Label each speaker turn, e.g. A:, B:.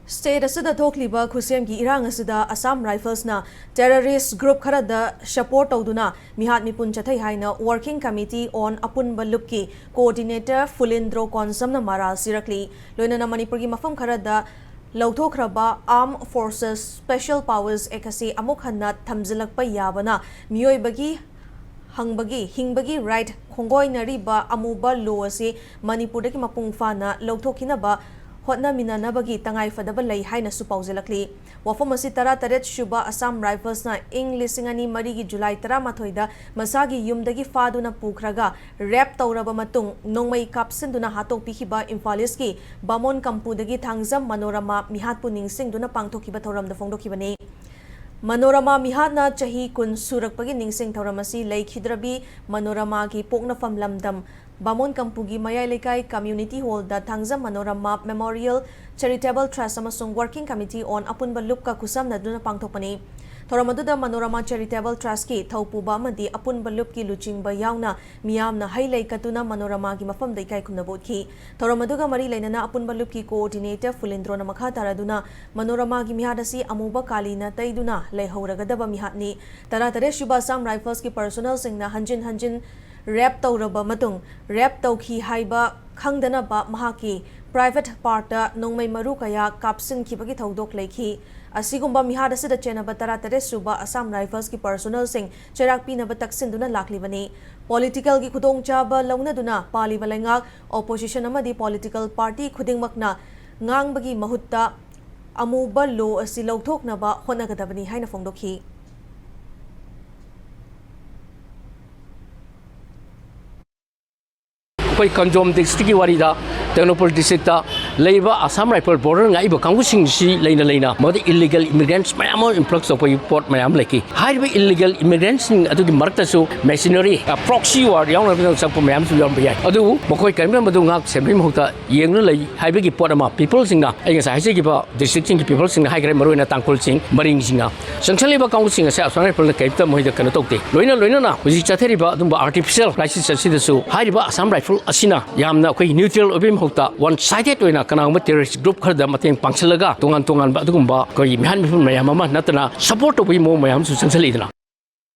A: State asida thokliba khusem gi irang asida Assam Rifles na terrorist group kharada support tawduna mihat mipun chathai haina working committee on apun balup ki coordinator Fulindro Konsam na maral sirakli loina na Manipur gi mafam kharada lauthokraba armed forces special powers ekasi amuk hanna thamjilakpa yabana miyoi bagi hingbagi right khongoi nariba amuba law asi Manipur daki mapung fana lauthokhinaba hotna minanabagi tangai fadaba lay haina supawzilakli wafam asi tara taret shuba Assam Rifles na lisingani marigi July 13 da masagi yumdagi faduna pukraga rap tawraba matung nongmai kapsinduna hatok pihiba Imphaliski Bamon Kampudagi Thangjam Manorama mihatpu ningsingduna pangthokiba thoramda fongdokibani Manorama mihatna chahi kun surakpagi ningsing thoramasi laikhidrabi Manorama gi pokna famlamdam Bamon Kampugi Mayai Lekai Community Hall da Thangjam Manorama Memorial Charitable Trust amasung Working Committee on Apunba Lupka kusam naduna pangthokpani Thoramadu Manorama Charitable Trust ki thaupuba amadi Apunba Lupki luchingba yauna miyamna hailai katuna Manorama gi mafam daikai kumnabotki Thoramadu mari lainana Apunba Lupki coordinator Fulindro na makha taraduna Manorama gi mihadasi amuba kalina taiduna leihoragadaba mihatni taratare shuba Assam Rifles ki personnel singna hanjin rap tawraba matung rap tawki haiba khangdanaba mahaki private parta nongmai maru kaya kapsin khibagi thodok leikhi asigumba mihad asida chenaba taratare suba Assam Rifles ki personnel sing cherak pinaba taksinduna laklibani political gi khudong chaba launaduna paliba lengak opposition amadi political party khudingmakna ngangbagi mahutta amuba law asi lauthoknaba honagadabani haina fongdokhi
B: Kanjom district ki warida Tenopol district ta leiba Assam Rifle border ngai ba kangu sing si leina modi illegal immigrants mayam influx of port mayam leki haiba illegal immigrants ning adu gi markta su machinery proxy war yang na sa po mayam su yam ba adu mokoi kaimna madu ngak semri mohta yengna lei haiba gi port ama people sing na ai sa haise gi ba district sing gi people sing na haigre maru na tangkol sing maring sing na sanction leba kangu sing sa Assam Rifle na kaipta mohida kana tokte loina na huji chatheri ba dum artificial crisis asi su haiba Assam Rifle asina yamna koi neutral obim hokta one sided oina kanang terrorist group khada mateng pangsilaga tongan ba dugumba koi mihan mifun mayam ama natana support obi mo mayam su sansalidna